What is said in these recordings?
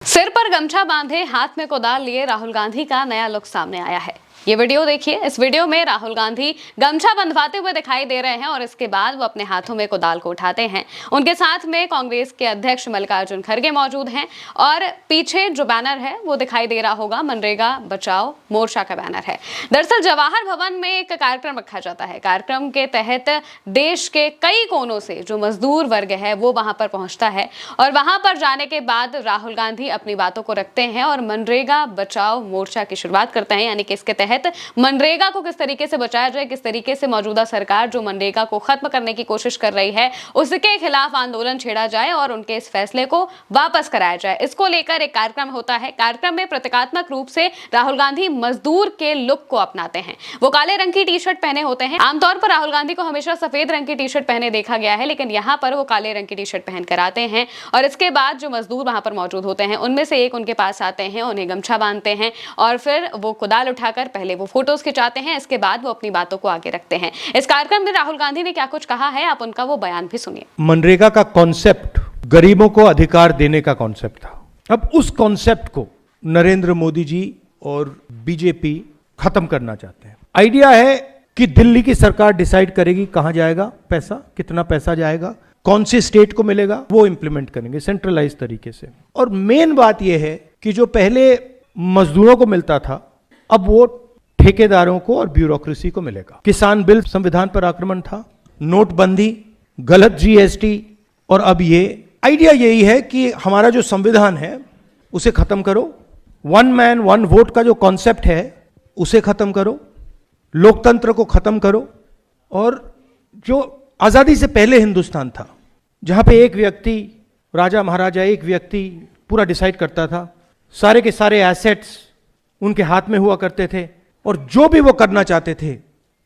सिर पर गमछा बांधे हाथ में कुदाल लिए राहुल गांधी का नया लुक सामने आया है। ये वीडियो देखिए। इस वीडियो में राहुल गांधी गमछा बंधवाते हुए दिखाई दे रहे हैं और इसके बाद वो अपने हाथों में कुदाल को उठाते हैं। उनके साथ में कांग्रेस के अध्यक्ष मल्लिकार्जुन खड़गे मौजूद हैं और पीछे जो बैनर है वो दिखाई दे रहा होगा, मनरेगा बचाओ मोर्चा का बैनर है। दरअसल जवाहर भवन में एक कार्यक्रम रखा जाता है। कार्यक्रम के तहत देश के कई कोनों से जो मजदूर वर्ग है वो वहां पर पहुंचता है और वहां पर जाने के बाद राहुल गांधी अपनी बातों को रखते हैं और मनरेगा बचाओ मोर्चा की शुरुआत करते हैं। यानी कि इसके तहत मनरेगा को किस तरीके से बचाया जाए, किस तरीके से मौजूदा सरकार जो मनरेगा को खत्म करने की कोशिश कर रही है उसके खिलाफ आंदोलन छेड़ा जाए और उनके इस फैसले को वापस कराया जाए। इसको लेकर एक कार्यक्रम होता है। कार्यक्रम में प्रतीकात्मक रूप से राहुल गांधी मजदूर के लुक को अपनाते हैं। वो काले रंग की टी शर्ट पहने होते हैं। आमतौर पर राहुल गांधी को हमेशा सफेद रंग की टी शर्ट पहने देखा गया है, लेकिन यहाँ पर वो काले रंग की टी शर्ट पहनकर आते हैं और इसके बाद जो मजदूर वहां पर मौजूद होते हैं उनमें से एक उनके पास आते हैं, उन्हें गमछा बांधते हैं और फिर वो कुदाल उठाकर पहले वो फोटोज खिंचाते हैं, इसके बाद वो अपनी बातों को आगे रखते हैं। इस कार्यक्रम में राहुल गांधी ने क्या कुछ कहा है, आप उनका वो बयान भी सुनिए। मनरेगा का कॉन्सेप्ट गरीबों को अधिकार देने का कॉन्सेप्ट था। अब उस कॉन्सेप्ट को नरेंद्र मोदी जी और बीजेपी खत्म करना चाहते हैं। आइडिया है कि दिल्ली की सरकार डिसाइड करेगी कहां जाएगा पैसा, कितना पैसा जाएगा, कौन सी स्टेट को मिलेगा, वो इंप्लीमेंट करेंगे सेंट्रलाइज तरीके से। और मेन बात यह है कि जो पहले मजदूरों को मिलता था अब वो ठेकेदारों को और ब्यूरोक्रेसी को मिलेगा। किसान बिल संविधान पर आक्रमण था, नोटबंदी, गलत जीएसटी और अब ये आइडिया यही है कि हमारा जो संविधान है उसे खत्म करो, वन मैन वन वोट का जो कॉन्सेप्ट है उसे खत्म करो, लोकतंत्र को खत्म करो। और जो आजादी से पहले हिंदुस्तान था जहां पे एक व्यक्ति, राजा महाराजा एक व्यक्ति पूरा डिसाइड करता था, सारे के सारे एसेट्स उनके हाथ में हुआ करते थे और जो भी वो करना चाहते थे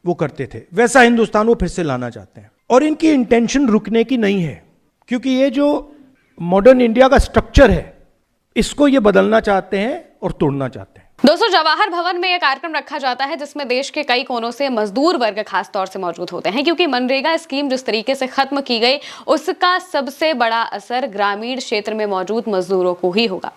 वो करते थे, वैसा हिंदुस्तान वो फिर से लाना चाहते हैं। और इनकी इंटेंशन रुकने की नहीं है, क्योंकि ये जो मॉडर्न इंडिया का स्ट्रक्चर है इसको ये बदलना चाहते हैं और तोड़ना चाहते हैं। दोस्तों, जवाहर भवन में यह कार्यक्रम रखा जाता है जिसमें देश के कई कोनों से मजदूर वर्ग खास तौर से मौजूद होते हैं, क्योंकि मनरेगा स्कीम जिस तरीके से खत्म की गई उसका सबसे बड़ा असर ग्रामीण क्षेत्र में मौजूद मजदूरों को ही होगा,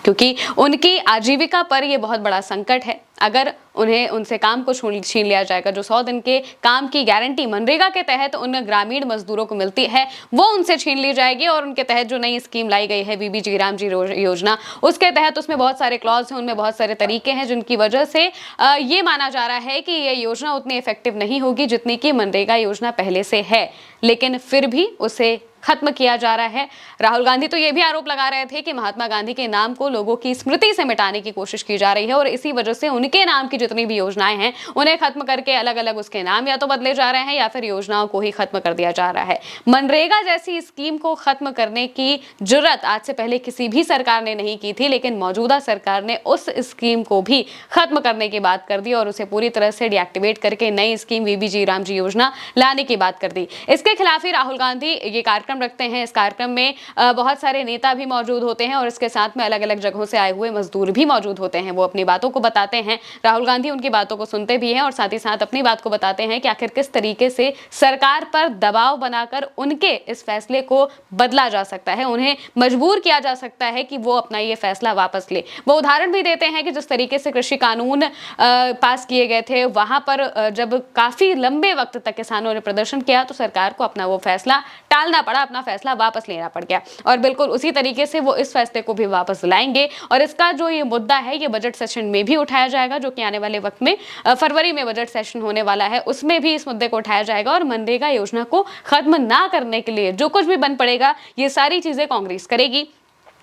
क्योंकि उनकी आजीविका पर यह बहुत बड़ा संकट है। अगर उन्हें उनसे काम को छीन लिया जाएगा, जो 100 दिन के काम की गारंटी मनरेगा के तहत उन ग्रामीण मजदूरों को मिलती है वो उनसे छीन ली जाएगी। और उनके तहत जो नई स्कीम लाई गई है बीबी रामजी योजना, उसके तहत उसमें बहुत सारे क्लॉज हैं, उनमें बहुत सारे तरीके हैं जिनकी वजह से ये माना जा रहा है कि ये योजना उतनी इफेक्टिव नहीं होगी जितनी कि मनरेगा योजना पहले से है, लेकिन फिर भी उसे खत्म किया जा रहा है। राहुल गांधी तो ये भी आरोप लगा रहे थे कि महात्मा गांधी के नाम को लोगों की स्मृति से मिटाने की कोशिश की जा रही है और इसी वजह से उनके नाम की जितनी भी योजनाएं हैं उन्हें खत्म करके अलग अलग उसके नाम या तो बदले जा रहे हैं या फिर योजनाओं को ही खत्म कर दिया जा रहा है। मनरेगा जैसी स्कीम को खत्म करने की जुर्रत आज से पहले किसी भी सरकार ने नहीं की थी, लेकिन मौजूदा सरकार ने उस स्कीम को भी खत्म करने की बात कर दी और उसे पूरी तरह से डीएक्टिवेट करके नई स्कीम बीबी रामजी योजना लाने की बात कर दी। इसके खिलाफ ही राहुल गांधी ये कार्यक्रम रखते हैं। इस कार्यक्रम में बहुत सारे नेता भी मौजूद होते हैं और इसके साथ में अलग अलग जगहों से आए हुए मजदूर भी मौजूद होते हैं। वो अपनी बातों को बताते हैं, राहुल गांधी उनकी बातों को सुनते भी हैं और साथ ही साथ अपनी बात को बताते हैं कि आखिर किस तरीके से सरकार पर दबाव बनाकर उनके इस फैसले को बदला जा सकता है, उन्हें मजबूर किया जा सकता है कि वो अपना ये फैसला वापस ले। वो उदाहरण भी देते हैं कि जिस तरीके से कृषि कानून पास किए गए थे वहां पर जब काफी लंबे वक्त तक किसानों ने प्रदर्शन किया तो सरकार को अपना वो फैसला टालना पड़ा, अपना फैसला वापस लेना पड़ गया। और बिल्कुल उसी तरीके से वो इस फैसले को भी वापस लाएंगे और इसका जो ये मुद्दा है ये बजट सेशन में भी उठाया जाएगा, जो कि आने वाले वक्त में फरवरी में बजट सेशन होने वाला है, उसमें भी इस मुद्दे को उठाया जाएगा। और मनरेगा योजना को खत्म ना करने के लिए जो कुछ भी बन पड़ेगा ये सारी चीजें कांग्रेस करेगी।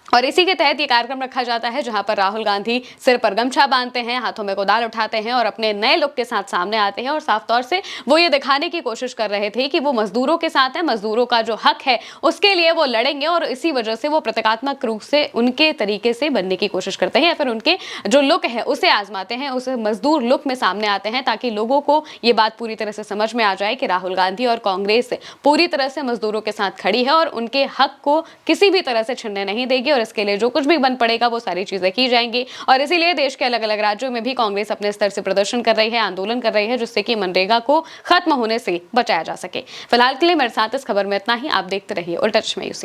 और इसी के तहत ये कार्यक्रम रखा जाता है जहां पर राहुल गांधी सिर पर गमछा बांधते हैं, हाथों में कुदाल उठाते हैं और अपने नए लुक के साथ सामने आते हैं और साफ तौर से वो ये दिखाने की कोशिश कर रहे थे कि वो मजदूरों के साथ है, मजदूरों का जो हक है उसके लिए वो लड़ेंगे और इसी वजह से वो प्रतीकात्मक रूप से उनके तरीके से बनने की कोशिश करते हैं या फिर उनके जो लुक है उसे आजमाते हैं, उस मजदूर लुक में सामने आते हैं ताकि लोगों को ये बात पूरी तरह से समझ में आ जाए कि राहुल गांधी और कांग्रेस पूरी तरह से मजदूरों के साथ खड़ी है और उनके हक को किसी भी तरह से छीनने नहीं देगी और इसके लिए जो कुछ भी बन पड़ेगा वो सारी चीजें की जाएंगी। और इसीलिए देश के अलग अलग राज्यों में भी कांग्रेस अपने स्तर से प्रदर्शन कर रही है, आंदोलन कर रही है, जिससे कि मनरेगा को खत्म होने से बचाया जा सके। फिलहाल के लिए मेरे साथ इस खबर में इतना ही। आप देखते रहिए उल्टा चश्मा यूसी।